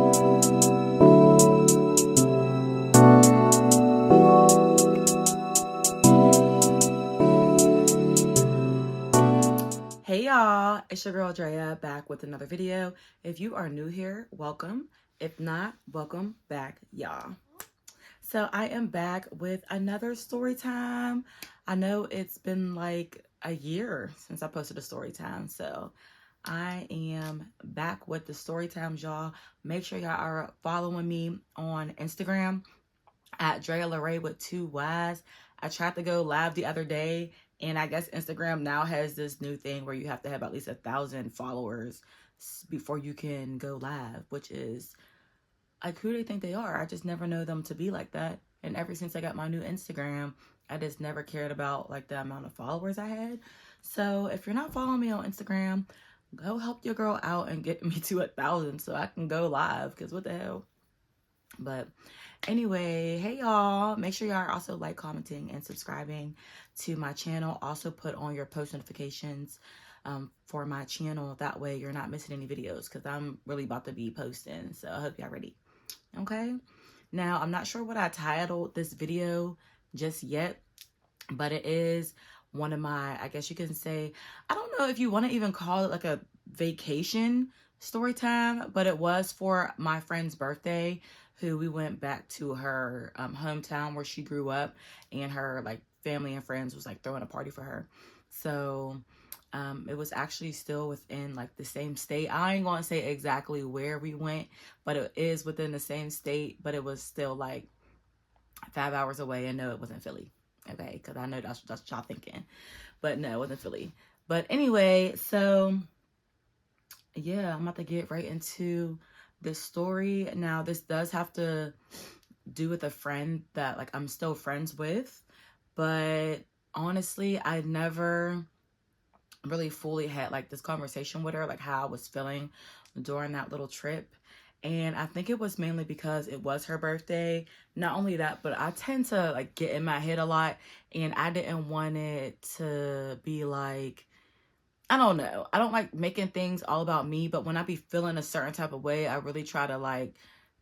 Hey y'all, it's your girl Drea back with another video. If you are new here, welcome. If not, welcome back, y'all. So I am back with another story time. I know it's been like a year since I posted a story time, so I am back with the story times, y'all. Make sure y'all are following me on Instagram at Drea Larae with 2 Y's. I tried to go live the other day, and I guess Instagram now has this new thing where you have to have at least 1,000 followers before you can go live, which is like, who do they think they are? I just never know them to be like that. And ever since I got my new Instagram, I just never cared about like the amount of followers I had. So if you're not following me on Instagram, go help your girl out and get me to 1,000 so I can go live, because what the hell. But anyway, hey y'all, make sure y'all are also like, commenting, and subscribing to my channel. Also put on your post notifications for my channel. That way you're not missing any videos, because I'm really about to be posting. So I hope y'all ready. Okay, now I'm not sure what I titled this video just yet, but it is one of my, I guess you can say, I don't know if you want to even call it like a vacation story time, but it was for my friend's birthday, who we went back to her hometown where she grew up, and her like family and friends was like throwing a party for her. So it was actually still within like the same state. I ain't gonna say exactly where we went, but it is within the same state, but it was still like 5 hours away. And no, it wasn't Philly. Okay, because I know that's what y'all thinking, but no, it wasn't Philly. But anyway, so yeah, I'm about to get right into this story. Now, this does have to do with a friend that like I'm still friends with, but honestly, I never really fully had like this conversation with her, like how I was feeling during that little trip. And I think it was mainly because it was her birthday. Not only that, but I tend to like get in my head a lot, and I didn't want it to be like, I don't know, I don't like making things all about me, but when I be feeling a certain type of way, I really try to like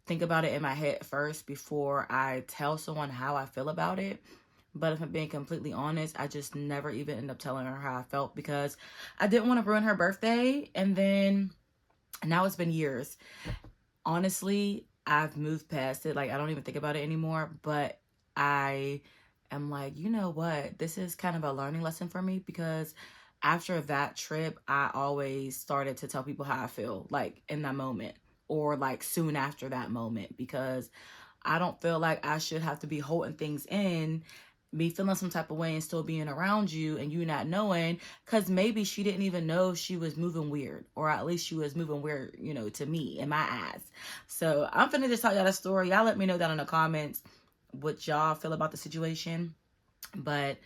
think about it in my head first before I tell someone how I feel about it. But if I'm being completely honest, I just never even end up telling her how I felt, because I didn't want to ruin her birthday. And then now it's been years. Honestly, I've moved past it. Like, I don't even think about it anymore. But I am like, you know what? This is kind of a learning lesson for me, because after that trip, I always started to tell people how I feel, like in that moment, or like soon after that moment, because I don't feel like I should have to be holding things in, me feeling some type of way and still being around you and you not knowing, because maybe she didn't even know she was moving weird, or at least she was moving weird, you know, to me, in my eyes. So I'm finna just tell y'all the story. Y'all let me know down in the comments what y'all feel about the situation. But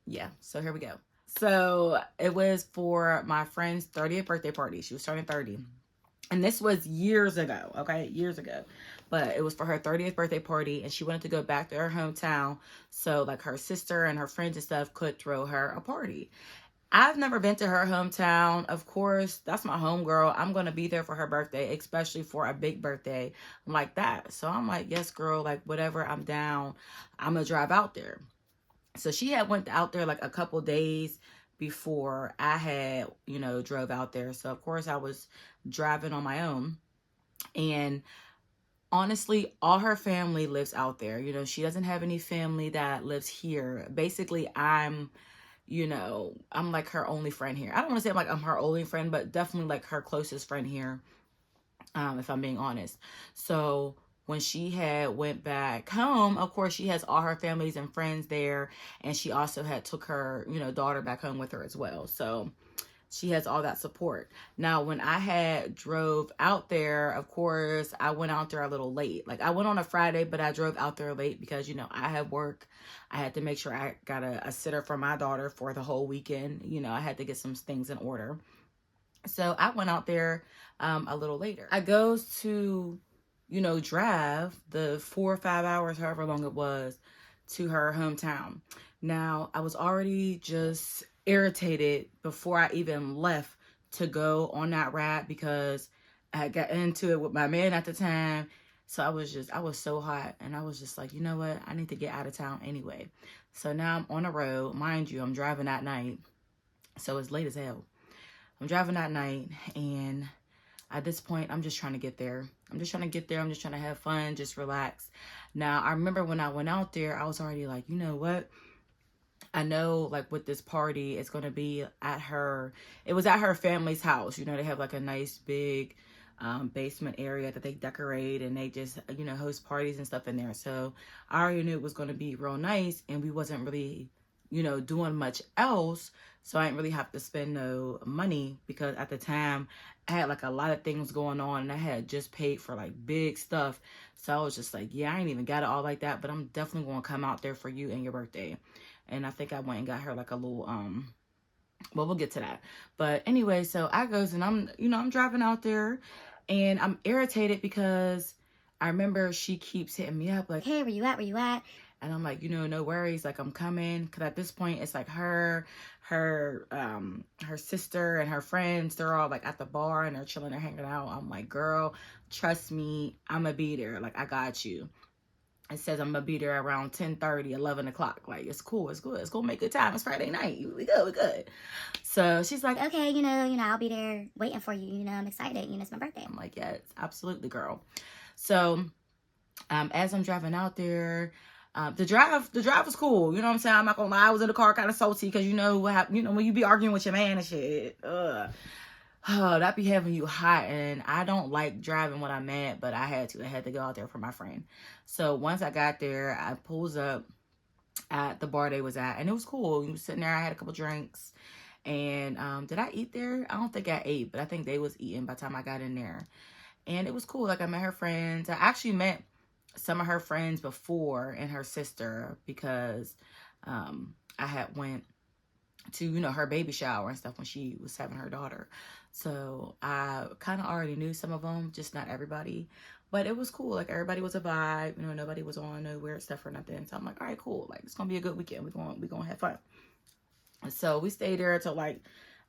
yeah, so here we go. So it was for my friend's 30th birthday party. She was turning 30. And this was years ago, okay? Years ago. But it was for her 30th birthday party, and she wanted to go back to her hometown so like her sister and her friends and stuff could throw her a party. I've never been to her hometown. Of course, that's my homegirl. I'm going to be there for her birthday, especially for a big birthday like that. So I'm like, yes, girl, like whatever, I'm down. I'm going to drive out there. So she had went out there like a couple days before I had, you know, drove out there. So of course I was driving on my own. And honestly, all her family lives out there. You know, she doesn't have any family that lives here. Basically, I'm, you know, I'm like her only friend here. I don't want to say like I'm her only friend, but definitely like her closest friend here, if I'm being honest. So when she had went back home, of course, she has all her families and friends there. And she also had took her, you know, daughter back home with her as well. So she has all that support. Now, when I had drove out there, of course, I went out there a little late. Like, I went on a Friday, but I drove out there late because, you know, I had work. I had to make sure I got a sitter for my daughter for the whole weekend. You know, I had to get some things in order. So I went out there a little later. I goes to, you know, drive the 4 or 5 hours, however long it was, to her hometown. Now, I was already just irritated before I even left to go on that ride, because I got into it with my man at the time. So I was so hot. And I was just like, you know what? I need to get out of town anyway. So now I'm on the road. Mind you, I'm driving at night. So it's late as hell. I'm driving at night. And at this point, I'm just trying to get there. I'm just trying to get there. I'm just trying to have fun, just relax. Now, I remember when I went out there, I was already like, you know what? I know, like, with this party, it's going to be at her, it was at her family's house. You know, they have, like, a nice big basement area that they decorate, and they just, you know, host parties and stuff in there. So I already knew it was going to be real nice, and we wasn't really, you know, doing much else. So I didn't really have to spend no money, because at the time I had like a lot of things going on, and I had just paid for like big stuff. So I was just like, yeah, I ain't even got it all like that, but I'm definitely going to come out there for you and your birthday. And I think I went and got her like a little, well, we'll get to that. But anyway, so I goes and I'm driving out there, and I'm irritated because I remember she keeps hitting me up like, hey, where you at? Where you at? And I'm like, you know, no worries. Like, I'm coming. Because at this point, it's like her sister and her friends. They're all like at the bar and they're chilling. They're hanging out. I'm like, girl, trust me. I'm going to be there. Like, I got you. It says I'm going to be there around 10:30, 11 o'clock. Like, it's cool. It's good. It's going to make good time. It's Friday night. We good. We good. So she's like, okay, you know, I'll be there waiting for you. You know, I'm excited. You know, it's my birthday. I'm like, yes, absolutely, girl. So as I'm driving out there, the drive was cool. You know what I'm saying? I'm not gonna lie. I was in the car kind of salty because you know what happened. You know, when you be arguing with your man and shit, that be having you hot. And I don't like driving when I'm mad, but I had to go out there for my friend. So once I got there, I pulls up at the bar they was at, and it was cool. You was sitting there. I had a couple drinks, and did I eat there? I don't think I ate, but I think they was eating by the time I got in there, and it was cool. Like, I met her friends. I actually met some of her friends before, and her sister, because I had went to, you know, her baby shower and stuff when she was having her daughter. So I kind of already knew some of them, just not everybody. But it was cool. Like, everybody was a vibe. You know, nobody was on no weird stuff or nothing. So I'm like, all right, cool. Like, it's going to be a good weekend. We're gonna have fun. So we stayed there till like,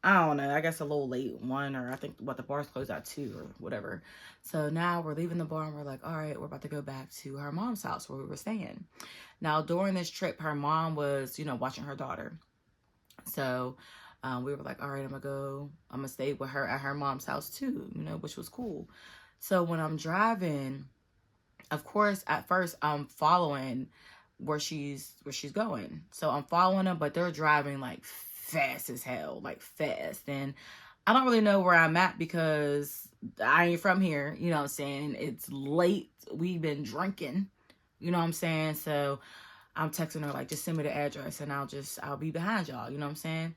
I don't know, I guess a little late, 1, or I think what the bars closed at 2 or whatever. So now we're leaving the bar and we're like, all right, we're about to go back to her mom's house where we were staying. Now, during this trip, her mom was, you know, watching her daughter. So we were like, all right, I'm gonna stay with her at her mom's house too, you know, which was cool. So when I'm driving, of course, at first I'm following where she's going. So I'm following them, but they're driving like fast as hell, like fast. And I don't really know where I'm at because I ain't from here. You know what I'm saying? It's late. We've been drinking. You know what I'm saying? So I'm texting her like, just send me the address and I'll be behind y'all. You know what I'm saying?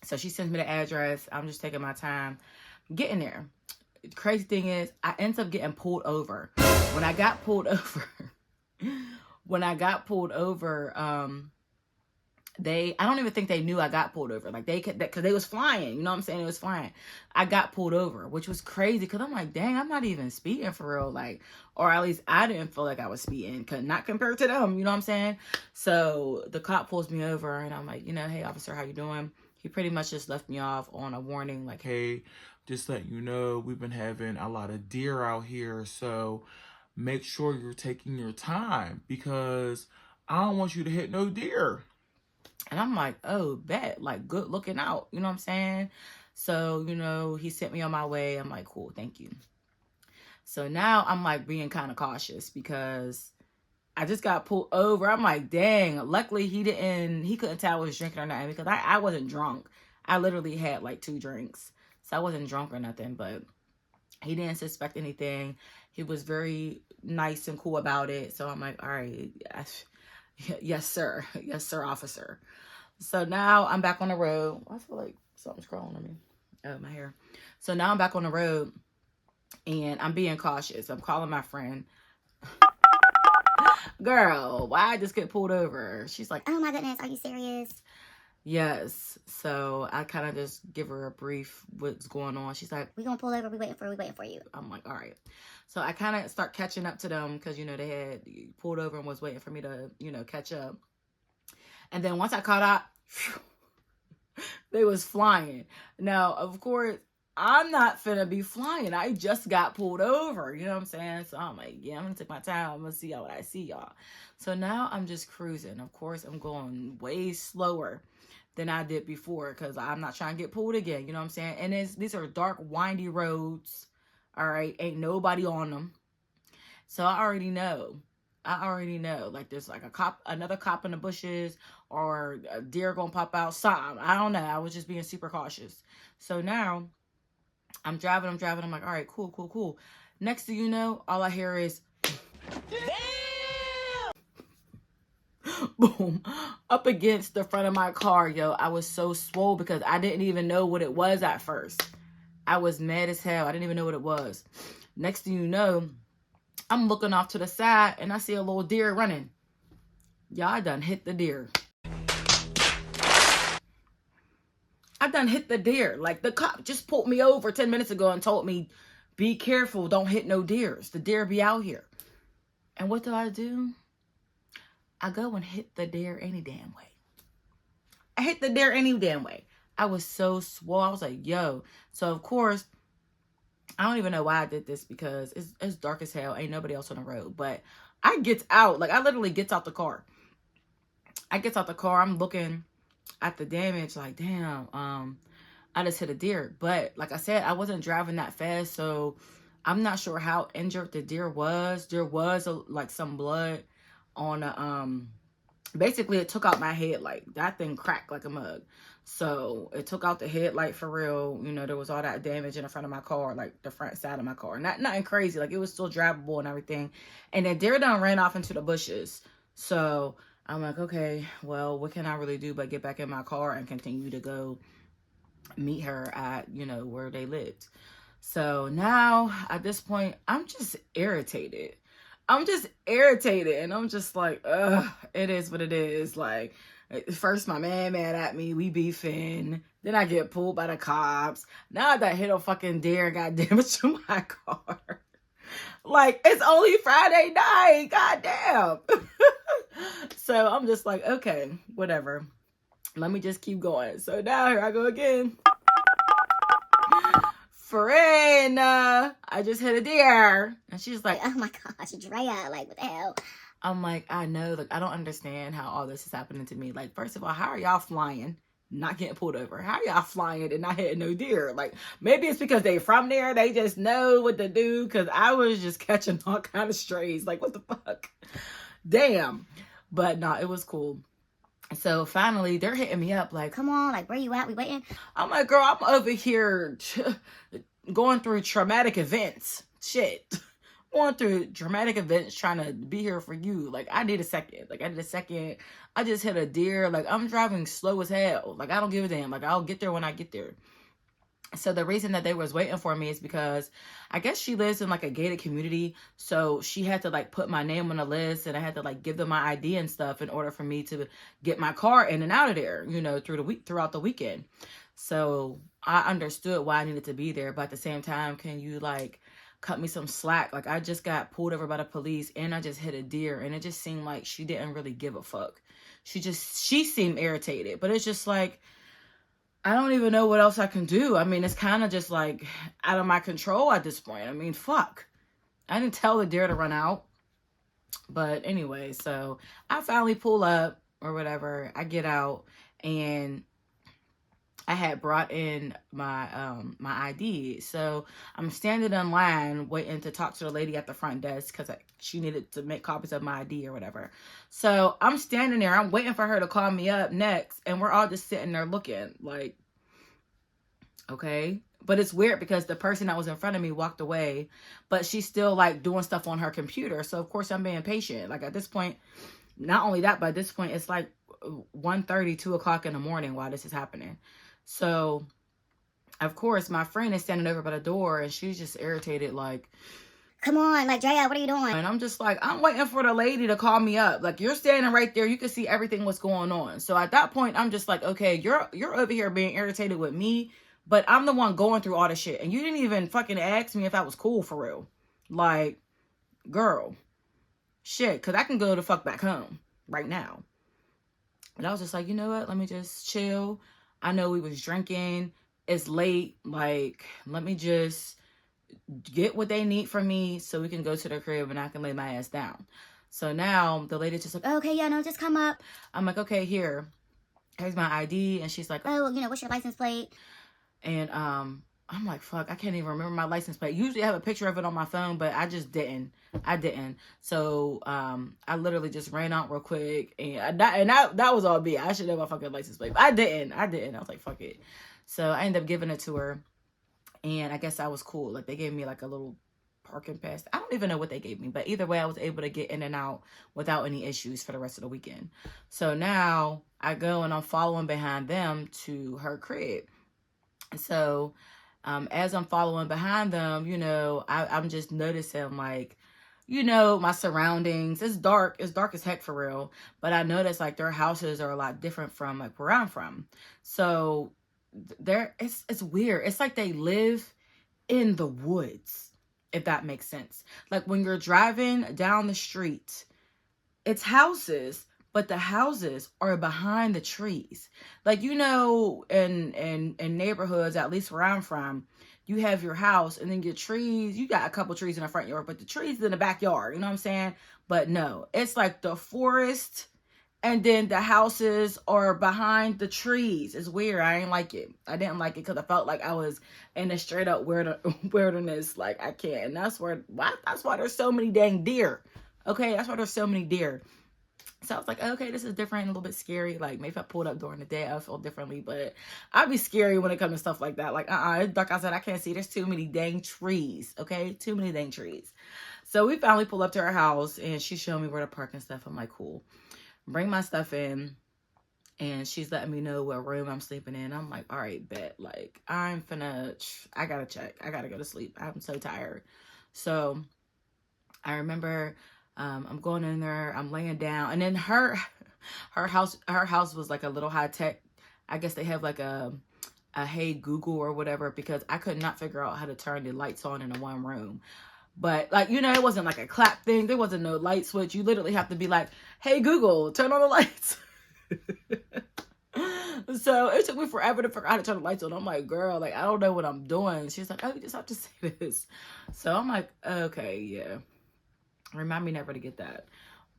So she sends me the address. I'm just taking my time getting there. The crazy thing is, I end up getting pulled over. When I got pulled over, I don't even think they knew I got pulled over. Like, they could, because they was flying. You know what I'm saying? It was flying. I got pulled over, which was crazy because I'm like, dang, I'm not even speeding for real. Like, or at least I didn't feel like I was speeding, not compared to them. You know what I'm saying? So the cop pulls me over and I'm like, you know, hey, officer, how you doing? He pretty much just left me off on a warning like, hey, just letting you know, we've been having a lot of deer out here. So make sure you're taking your time because I don't want you to hit no deer. And I'm like, oh, bet, like, good looking out. You know what I'm saying? So, you know, he sent me on my way. I'm like, cool, thank you. So now I'm like being kind of cautious because I just got pulled over. I'm like, dang, luckily he couldn't tell I was drinking or nothing because I wasn't drunk. I literally had like 2 drinks. So I wasn't drunk or nothing, but he didn't suspect anything. He was very nice and cool about it. So I'm like, all right, yes, sir. Yes, sir, officer. So now I'm back on the road. I feel like something's crawling on me. Oh, my hair. So now I'm back on the road and I'm being cautious. I'm calling my friend. Girl, why I just get pulled over? She's like, oh my goodness, are you serious? Yes. So I kind of just give her a brief what's going on. She's like, we gonna pull over. We waiting for you. I'm like, all right. So I kind of start catching up to them because, you know, they had pulled over and was waiting for me to, you know, catch up. And then once I caught up, they was flying. Now, of course, I'm not finna be flying. I just got pulled over. You know what I'm saying? So I'm like, yeah, I'm gonna take my time. I'm gonna see what I see, y'all. So now I'm just cruising. Of course, I'm going way slower than I did before because I'm not trying to get pulled again. You know what I'm saying? And these are dark, windy roads. All right, ain't nobody on them. So I already know. Like there's like another cop in the bushes, or a deer gonna pop out. Something. I don't know. I was just being super cautious. So now I'm driving. I'm like, all right, cool. Next thing you know, all I hear is boom, up against the front of my car, yo. I was so swole because I didn't even know what it was at first. I was mad as hell. I didn't even know what it was. Next thing you know, I'm looking off to the side and I see a little deer running. Y'all, I done hit the deer. Like the cop just pulled me over 10 minutes ago and told me, be careful, don't hit no deers. The deer be out here. And what do? I go and hit the deer any damn way. I was so swole. I was like, yo. So of course, I don't even know why I did this because it's dark as hell. Ain't nobody else on the road. But I gets out. Like I literally gets out the car. I'm looking at the damage like, damn, I just hit a deer. But like I said, I wasn't driving that fast. So I'm not sure how injured the deer was. There was like some blood on the, basically it took out my headlight. That thing cracked like a mug. So it took out the headlight for real. You know, there was all that damage in the front of my car, like the front side of my car. Nothing crazy. Like it was still drivable and everything. And the deer done ran off into the bushes. So I'm like, okay, well, what can I really do but get back in my car and continue to go meet her at, you know, where they lived. So now at this point, I'm just irritated. And I'm just like, ugh, it is what it is. Like, first my man mad at me, we beefing. Then I get pulled by the cops. Now I done hit a fucking deer and got damage to my car. Like, it's only Friday night. Goddamn. So I'm just like, okay, whatever. Let me just keep going. So now here I go again. Friend, I just hit a deer. And she's like, oh my gosh, Drea, like, what the hell? I'm like, I know, like, I don't understand how all this is happening to me. Like, first of all, how are y'all flying, not getting pulled over? How are y'all flying and not hitting no deer? Like, maybe it's because they from there, they just know what to do, because I was just catching all kind of strays. Like, what the fuck? Damn. But no, it was cool. So finally, they're hitting me up like, come on, like, where you at? We waiting? I'm like, girl, I'm over here going through traumatic events. Shit. Going through dramatic events trying to be here for you. Like, I need a second. I just hit a deer. Like, I'm driving slow as hell. Like, I don't give a damn. Like, I'll get there when I get there. So the reason that they was waiting for me is because I guess she lives in like a gated community. So she had to like put my name on the list, and I had to like give them my ID and stuff in order for me to get my car in and out of there, you know, throughout the weekend. So I understood why I needed to be there. But at the same time, can you like cut me some slack? Like, I just got pulled over by the police and I just hit a deer, and it just seemed like she didn't really give a fuck. She seemed irritated, but it's just like, I don't even know what else I can do. I mean, it's kind of just like out of my control at this point. I mean, fuck. I didn't tell the deer to run out. But anyway, so I finally pull up or whatever. I get out, and I had brought in my my ID. So I'm standing in line waiting to talk to the lady at the front desk because she needed to make copies of my ID or whatever. So I'm standing there. I'm waiting for her to call me up next. And we're all just sitting there looking like, okay. But it's weird because the person that was in front of me walked away, but she's still like doing stuff on her computer. So of course I'm being patient. Like at this point, not only that, but at this point it's like 1:30, 2 o'clock in the morning while this is happening. So, of course, my friend is standing over by the door, and she's just irritated, like, come on, like, Drea, what are you doing? And I'm just like, I'm waiting for the lady to call me up. Like, you're standing right there. You can see everything what's going on. So at that point, I'm just like, okay, you're over here being irritated with me, but I'm the one going through all the shit. And you didn't even fucking ask me if that was cool for real. Like, girl, shit, because I can go the fuck back home right now. And I was just like, you know what? Let me just chill. I know we was drinking. it's late. Like, let me just get what they need from me so we can go to the crib and I can lay my ass down. So now the lady's just like, okay, yeah, no, just come up. I'm like, okay, here's my ID. And she's like, oh, what's your license plate? And I'm like, fuck, I can't even remember my license plate. Usually I have a picture of it on my phone, but I just didn't. So I literally just ran out real quick, and that was all me. I should have my fucking license plate. But I didn't. I was like, fuck it. So I ended up giving it to her, and I guess I was cool. Like, they gave me like a little parking pass. I don't even know what they gave me, but either way, I was able to get in and out without any issues for the rest of the weekend. So now I go and I'm following behind them to her crib. So as I'm following behind them, I'm just noticing, like, my surroundings. It's dark as heck for real. But I noticed, like, their houses are a lot different from, like, where I'm from. So it's weird. It's like they live in the woods, if that makes sense. Like, when you're driving down the street, it's houses, but the houses are behind the trees. Like, in neighborhoods, at least where I'm from, you have your house and then your trees. You got a couple trees in the front yard, but the trees in the backyard. You know what I'm saying? But no, it's like the forest, and then the houses are behind the trees. It's weird. I ain't like it. I didn't like it because I felt like I was in a straight up wilderness. Like, I can't. And that's why there's so many dang deer. Okay, that's why there's so many deer. So I was like, okay, this is different, a little bit scary. Like, maybe if I pulled up during the day, I feel differently. But I'd be scary when it comes to stuff like that. Like, like I said, I can't see. There's too many dang trees. Okay, too many dang trees. So we finally pull up to her house, and she showed me where to park and stuff. I'm like, cool. Bring my stuff in, and she's letting me know what room I'm sleeping in. I'm like, all right, bet. Like, I gotta check. I gotta go to sleep. I'm so tired. So I remember I'm going in there, I'm laying down, and then her house was like a little high tech. I guess they have like a Hey Google or whatever, because I could not figure out how to turn the lights on in a one room. But, like, it wasn't like a clap thing. There wasn't no light switch. You literally have to be like, hey Google, turn on the lights. So it took me forever to figure out how to turn the lights on. I'm like, girl, like, I don't know what I'm doing. She's like, oh, you just have to say this. So I'm like, okay, yeah. Remind me never to get that.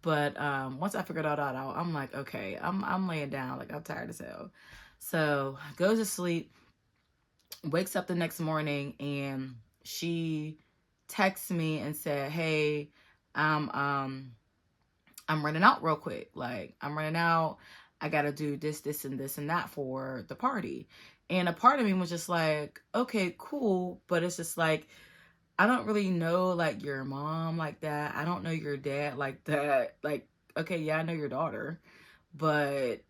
But once I figured all that out, I'm like, okay, I'm laying down. Like, I'm tired as hell. So goes to sleep, wakes up the next morning, and she texts me and said, hey, I'm running out real quick. Like, I'm running out. I got to do this, this, and this, and that for the party. And a part of me was just like, okay, cool. But it's just like, I don't really know, like, your mom like that. I don't know your dad like that. Like, okay, yeah, I know your daughter, but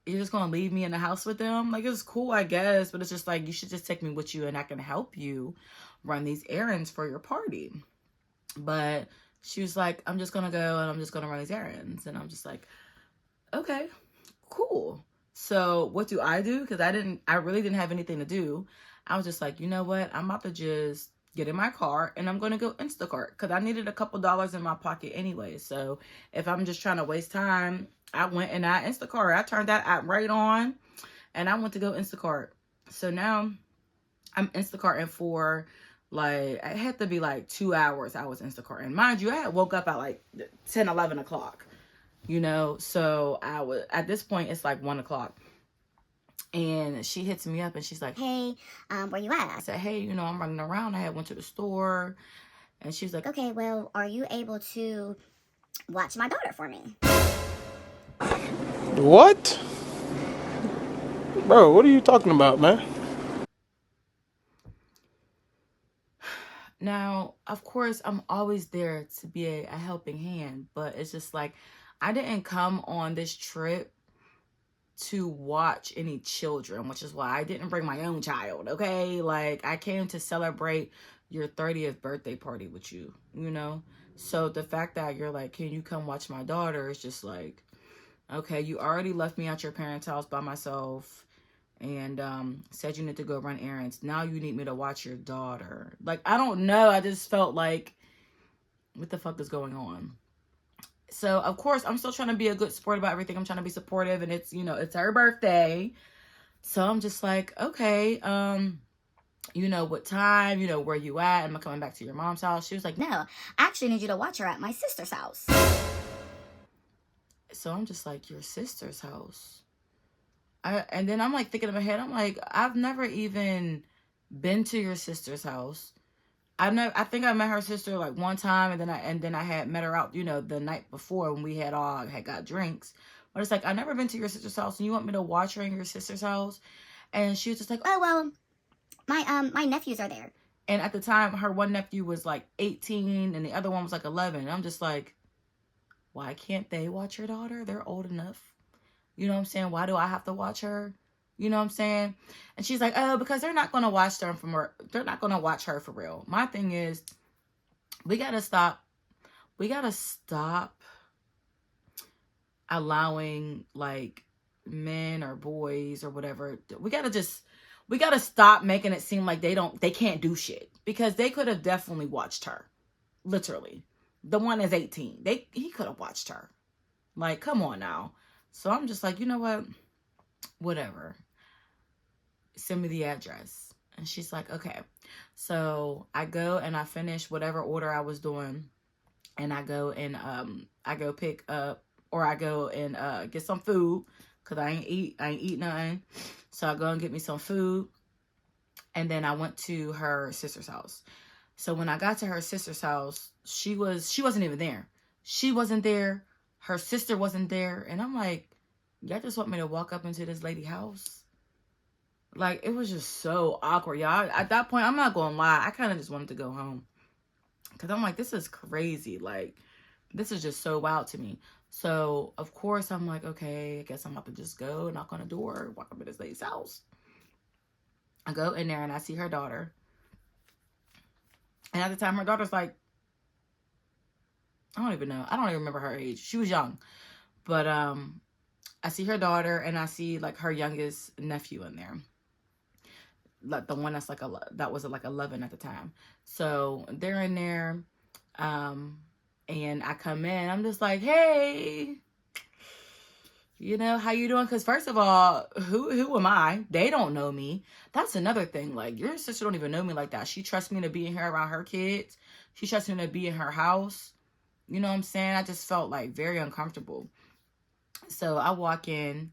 you're just going to leave me in the house with them? Like, it's cool, I guess, but it's just like, you should just take me with you and I can help you run these errands for your party. But she was like, I'm just going to go and I'm just going to run these errands. And I'm just like, okay, cool. So what do? Because I really didn't have anything to do. I was just like, you know what? I'm about to just get in my car and I'm going to go Instacart, because I needed a couple dollars in my pocket anyway. So if I'm just trying to waste time, I went and I Instacart. I turned that app right on and I went to go Instacart. So now I'm Instacarting for, like, it had to be like 2 hours I was Instacarting. Mind you, I had woke up at like 10, 11 o'clock, so I was, at this point, it's like 1 o'clock. And she hits me up and she's like, hey, where you at? I said, hey, I'm running around. I had went to the store. And she's like, okay, well, are you able to watch my daughter for me? What? Bro, what are you talking about, man? Now, of course, I'm always there to be a helping hand. But it's just like, I didn't come on this trip to watch any children, which is why I didn't bring my own child, okay? Like, I came to celebrate your 30th birthday party with you, So the fact that you're like, can you come watch my daughter? Is just like, okay, you already left me at your parents' house by myself and said you need to go run errands. Now you need me to watch your daughter. Like, I don't know. I just felt like, what the fuck is going on? So, of course, I'm still trying to be a good sport about everything. I'm trying to be supportive, and it's, it's her birthday. So I'm just like, okay, you know, what time, you know, where you at? Am I coming back to your mom's house? She was like, No, I actually need you to watch her at my sister's house. so I'm just like, your sister's house? And then I'm like thinking in my head, I'm like, I've never even been to your sister's house. I think I met her sister like one time, and then I had met her out, you know, the night before when we had got drinks. But it's like, I've never been to your sister's house, and you want me to watch her in your sister's house? And she was just like, Oh, well, my nephews are there. and at the time, her one nephew was like 18, and the other one was like 11. And I'm just like, why can't they watch your daughter? They're old enough. You know what I'm saying? Why do I have to watch her? You know what I'm saying? And she's like, oh, because they're not going to watch her they're not going to watch her for real. My thing is, we got to stop allowing like men or boys or whatever. We got to stop making it seem like they can't do shit, because they could have definitely watched her. Literally. The one is 18. He could have watched her. Like, come on now. So I'm just like, you know what? Whatever. Send me the address. And she's like, okay. So I go and I finish whatever order I was doing. And I go and pick up, or I go and get some food, because I ain't eat nothing. So I go and get me some food. And then I went to her sister's house. So when I got to her sister's house, she wasn't even there. She wasn't there. Her sister wasn't there. And I'm like, y'all just want me to walk up into this lady's house? Like, it was just so awkward, y'all. At that point, I'm not gonna lie, I kind of just wanted to go home, because I'm like, this is crazy. Like, this is just so wild to me. So of course I'm like, okay, I guess I'm about to just go knock on the door, walk up to this lady's house. I go in there and I see her daughter. And at the time, her daughter's like, I don't even know. I don't even remember her age. She was young. But I see her daughter, and I see like her youngest nephew in there. Like the one that's like that was like 11 at the time. So they're in there. And I come in. I'm just like, hey, you know, how you doing? Because first of all, who am I? They don't know me. That's another thing. Like, your sister don't even know me like that. She trusts me to be in here around her kids. She trusts me to be in her house. You know what I'm saying? I just felt like very uncomfortable. So I walk in,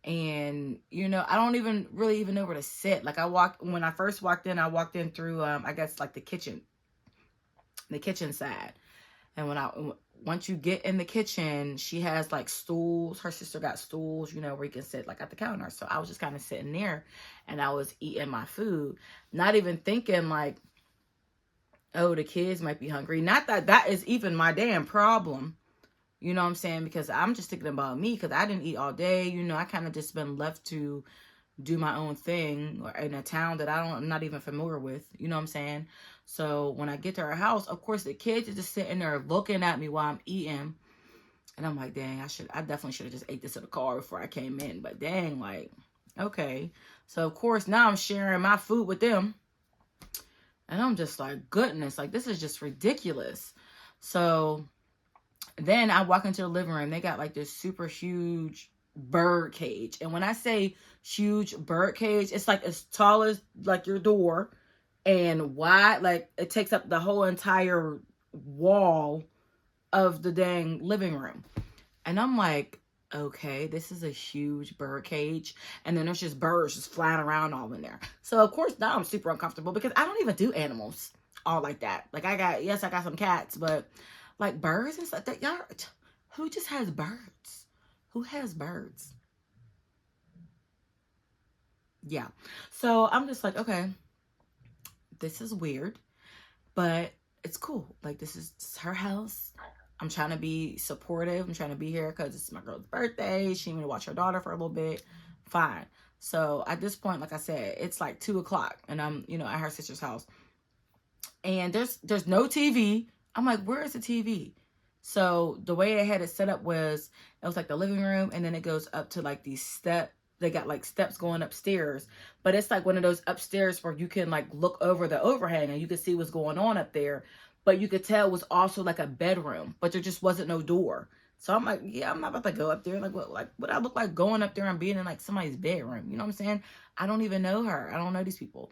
and, you know, I don't even really know where to sit. Like, when I first walked in, I walked in through, I guess, like the kitchen side. And once you get in the kitchen, she has like stools. Her sister got stools, you know, where you can sit like at the counter. So I was just kind of sitting there, and I was eating my food, not even thinking like, oh, the kids might be hungry. Not that is even my damn problem. You know what I'm saying? Because I'm just thinking about me, because I didn't eat all day. You know, I kind of just been left to do my own thing in a town that I'm not even familiar with. You know what I'm saying? So when I get to her house, of course, the kids are just sitting there looking at me while I'm eating. And I'm like, dang, I definitely should have just ate this in the car before I came in. But dang, like, okay. So, of course, now I'm sharing my food with them. And I'm just like, goodness, like, this is just ridiculous. So then I walk into the living room. They got like this super huge bird cage. And when I say huge bird cage, it's like as tall as like your door and wide. Like, it takes up the whole entire wall of the dang living room. And I'm like, okay, this is a huge bird cage. And then there's just birds just flying around all in there. So of course now I'm super uncomfortable, because I don't even do animals all like that. Like, I got some cats, but like birds and stuff, who just has birds? Who has birds? Yeah. So I'm just like, okay, this is weird, but it's cool. Like, this is her house. I'm trying to be supportive. I'm trying to be here because it's my girl's birthday. She needed to watch her daughter for a little bit. Fine. So at this point, like I said, it's like 2:00, and I'm, you know, at her sister's house. And there's no TV. I'm like, where is the TV? So the way I had it set up was, it was like the living room, and then it goes up to like these steps. They got like steps going upstairs, but it's like one of those upstairs where you can like look over the overhang and you can see what's going on up there. But you could tell it was also like a bedroom, but there just wasn't no door. So I'm like, yeah, I'm not about to go up there. Like what I look like going up there and being in like somebody's bedroom. You know what I'm saying? I don't even know her. I don't know these people.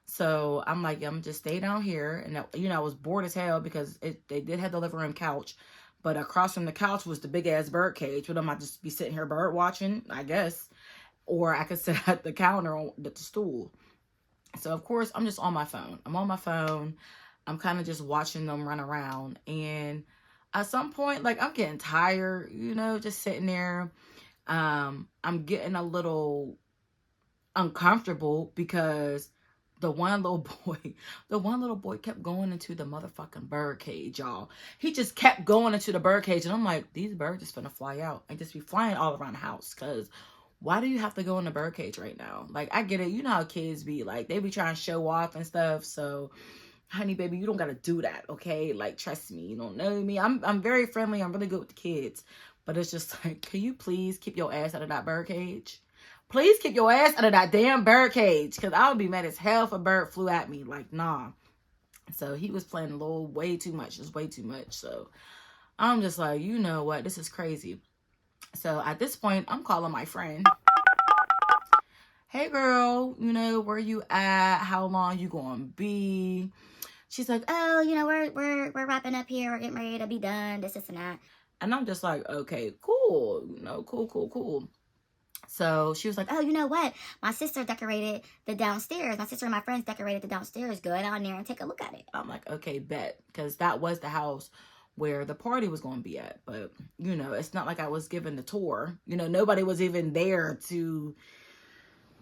So I'm like, I'm just stay down here. And, I was bored as hell because they did have the living room couch. But across from the couch was the big ass bird cage. But I might just be sitting here bird watching, I guess. Or I could sit at the counter at the stool. So, of course, I'm just on my phone. I'm on my phone. I'm kind of just watching them run around. And at some point, like, I'm getting tired, just sitting there. I'm getting a little uncomfortable because the one little boy kept going into the motherfucking bird cage, y'all. He just kept going into the bird cage. And I'm like, these birds just finna fly out and just be flying all around the house. Because why do you have to go in the bird cage right now? Like, I get it. You know how kids be. Like, they be trying to show off and stuff. So, honey, baby, you don't got to do that, okay? Like, trust me. You don't know me. I'm very friendly. I'm really good with the kids. But it's just like, can you please keep your ass out of that bird cage? Please keep your ass out of that damn bird cage. Because I would be mad as hell if a bird flew at me. Like, nah. So, he was playing a little way too much. Just way too much. So, I'm just like, you know what? This is crazy. So at this point, I'm calling my friend. Hey girl, where you at? How long you gonna be? She's like, Oh, we're wrapping up here. We're getting ready to be done. This and that. and I'm just like, okay, cool. Cool. So she was like, Oh, you know what? My sister decorated the downstairs. My sister and my friends decorated the downstairs. Go down there and take a look at it. I'm like, okay, bet. Because that was the house where the party was going to be at. But, it's not like I was given the tour. Nobody was even there to,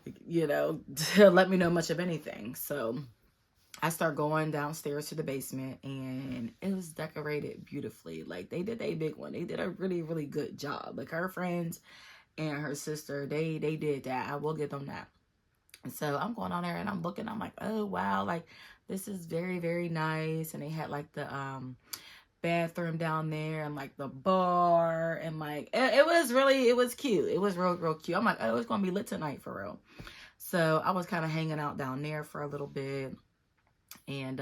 to let me know much of anything. So I start going downstairs to the basement and it was decorated beautifully. Like, they did a big one. They did a really, really good job. Like, her friends and her sister, they did that. I will give them that. And so I'm going on there and I'm looking. I'm like, oh, wow. Like, this is very, very nice. And they had, like, the bathroom down there and like the bar and like it was cute. It was real cute. I'm like, oh, it's gonna be lit tonight for real. So I was kind of hanging out down there for a little bit, and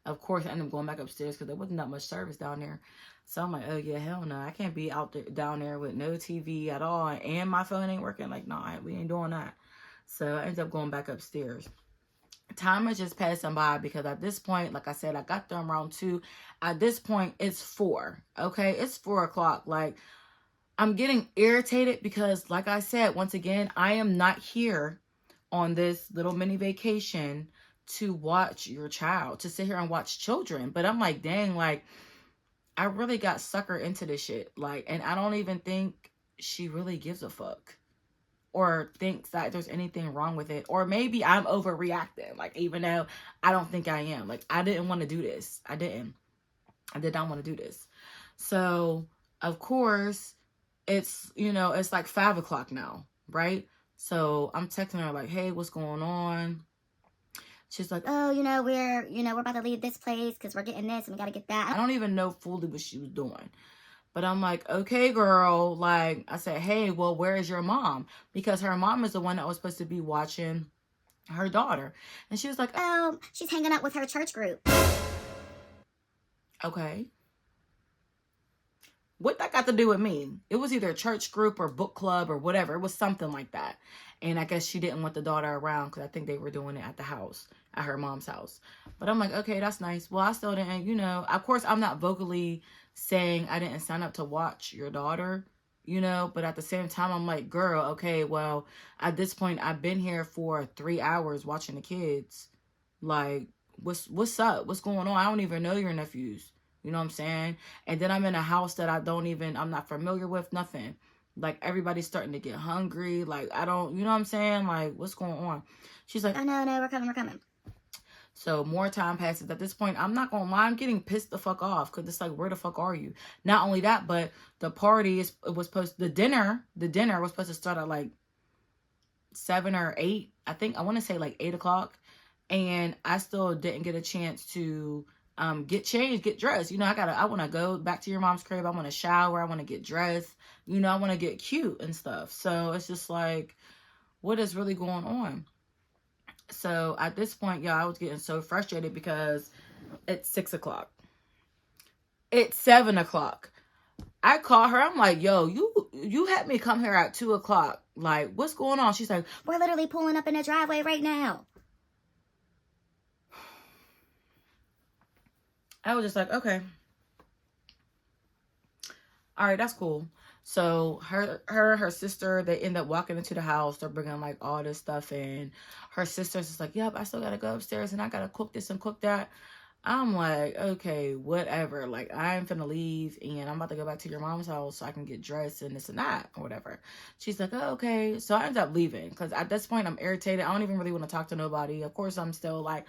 of course I ended up going back upstairs because there wasn't that much service down there. So I'm like, oh yeah, hell no, I can't be out there down there with no TV at all and my phone ain't working. Like, no, we ain't doing that. So I ended up going back upstairs. Time is just passing by because at this point, like I said, I got there around 2. At this point, it's 4. Okay, it's 4 o'clock. Like, I'm getting irritated because, like I said, once again, I am not here on this little mini vacation to watch your child, to sit here and watch children. But I'm like, dang, like, I really got suckered into this shit. Like, and I don't even think she really gives a fuck. Or thinks that there's anything wrong with it. Or maybe I'm overreacting. Like, even though I don't think I am. Like, I didn't want to do this. I did not want to do this. So, of course, it's, it's like 5 o'clock now. Right? So, I'm texting her like, hey, what's going on? She's like, oh, we're about to leave this place because we're getting this and we got to get that. I don't even know fully what she was doing. But I'm like, okay, girl. Like, I said, hey, well, where is your mom? Because her mom is the one that was supposed to be watching her daughter. And she was like, oh, she's hanging out with her church group. Okay. What that got to do with me? It was either a church group or book club or whatever. It was something like that. And I guess she didn't want the daughter around because I think they were doing it at the house, at her mom's house. But I'm like, okay, that's nice. Well, I still didn't, of course, I'm not vocally saying I didn't sign up to watch your daughter, but at the same time, I'm like, girl, okay, well, at this point, I've been here for 3 hours watching the kids. Like, what's up? What's going on? I don't even know your nephews. You know what I'm saying? And then I'm in a house that I'm not familiar with, nothing. Like, everybody's starting to get hungry. Like, I don't, you know what I'm saying? Like, what's going on? She's like, oh, no, we're coming. So more time passes. At this point, I'm not gonna lie, I'm getting pissed the fuck off because it's like, where the fuck are you? Not only that, but the party the dinner was supposed to start at like 7 or 8. I want to say like 8 o'clock, and I still didn't get a chance to get changed, get dressed. I want to go back to your mom's crib. I want to shower. I want to get dressed. I want to get cute and stuff. So it's just like, what is really going on? So at this point, y'all, I was getting so frustrated because it's 6 o'clock. It's 7 o'clock. I call her. I'm like, yo, you had me come here at 2 o'clock. Like, what's going on? She's like, we're literally pulling up in the driveway right now. I was just like, okay. All right, that's cool. So her sister, they end up walking into the house. They're bringing like all this stuff in. Her sister's just like, yep, I still gotta go upstairs and I gotta cook this and cook that. I'm like, okay, whatever. Like, I'm finna leave and I'm about to go back to your mom's house so I can get dressed and this and that or whatever. She's like, oh, okay. So I end up leaving because at this point I'm irritated. I don't even really want to talk to nobody. Of course, I'm still like,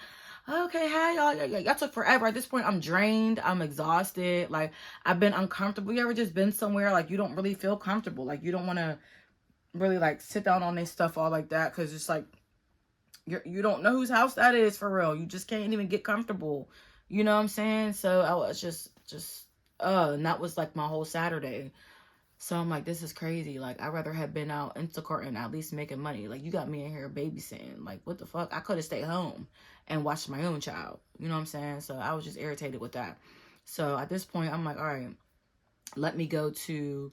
okay, hi, y'all. Y'all took forever. At this point, I'm drained. I'm exhausted. Like, I've been uncomfortable. You ever just been somewhere like you don't really feel comfortable? Like, you don't want to really like sit down on this stuff all like that because it's like, you don't know whose house that is for real. You just can't even get comfortable. You know what I'm saying? So I was just and that was like my whole Saturday. So I'm like, this is crazy. Like, I'd rather have been out Instacart and at least making money. Like, you got me in here babysitting. Like, what the fuck? I could have stayed home and watched my own child. You know what I'm saying? So I was just irritated with that. So at this point, I'm like, all right, let me go to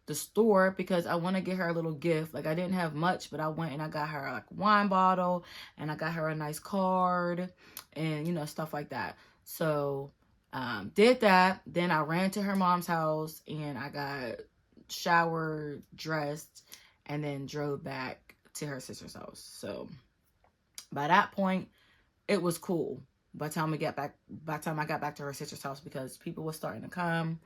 the store because I want to get her a little gift. Like, I didn't have much, but I went and I got her like a wine bottle and I got her a nice card and, you know, stuff like that. So did that. Then I ran to her mom's house and I got showered, dressed, and then drove back to her sister's house. So by that point, it was cool. By the time I got back to her sister's house, because people were starting to come.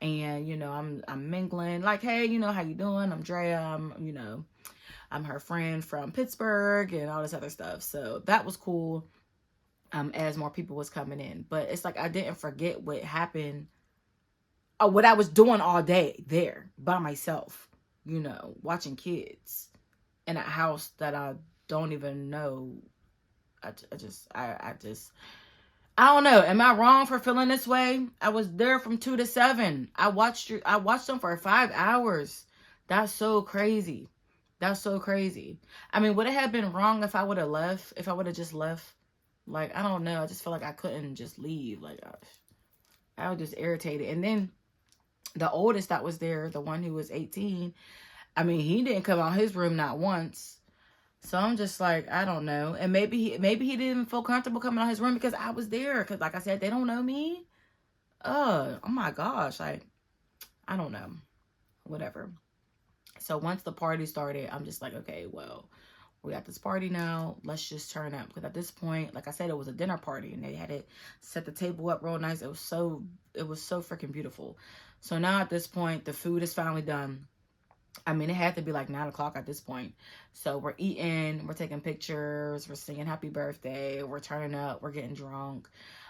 And, you know, I'm mingling like, hey, you know, how you doing? I'm Drea. I'm her friend from Pittsburgh and all this other stuff. So that was cool as more people was coming in. But it's like I didn't forget what happened, or what I was doing all day there by myself, you know, watching kids in a house that I don't even know. I don't know. Am I wrong for feeling this way? I was there from 2 to 7. I watched them for 5 hours. That's so crazy. That's so crazy. I mean, would it have been wrong if I would have left? If I would have just left? Like, I don't know. I just feel like I couldn't just leave. Like, I was just irritated. And then the oldest that was there, the one who was 18, I mean, he didn't come out his room not once. So I'm just like, I don't know. And maybe he didn't even feel comfortable coming out his room because I was there. Because like I said, they don't know me. Oh my gosh. Like, I don't know. Whatever. So once the party started, I'm just like, okay, well, we got this party now. Let's just turn up. Because at this point, like I said, it was a dinner party. And they had it set the table up real nice. It was so freaking beautiful. So now at this point, the food is finally done. I mean, it had to be like 9 o'clock at this point. So we're eating, we're taking pictures, we're singing happy birthday, we're turning up, we're getting drunk.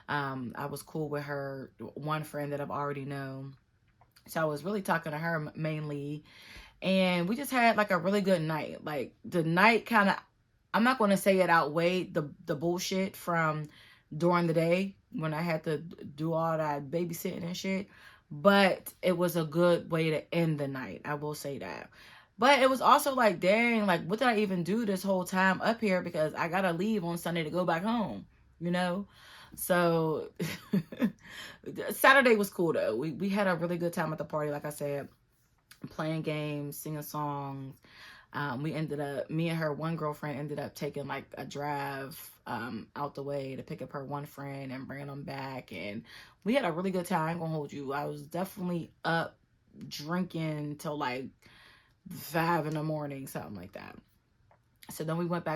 I was cool with her one friend that I've already known. So I was really talking to her mainly. And we just had like a really good night. Like the night kind of, I'm not going to say it outweighed the bullshit from during the day when I had to do all that babysitting and shit. But it was a good way to end the night. I will say that. But it was also like, dang, like, what did I even do this whole time up here? Because I got to leave on Sunday to go back home, you know? So Saturday was cool, though. We had a really good time at the party, like I said, playing games, singing songs. Me and her one girlfriend ended up taking like a drive out the way to pick up her one friend and bringing them back. And we had a really good time. I ain't gonna hold you. I was definitely up drinking till like 5 in the morning, something like that. So then we went back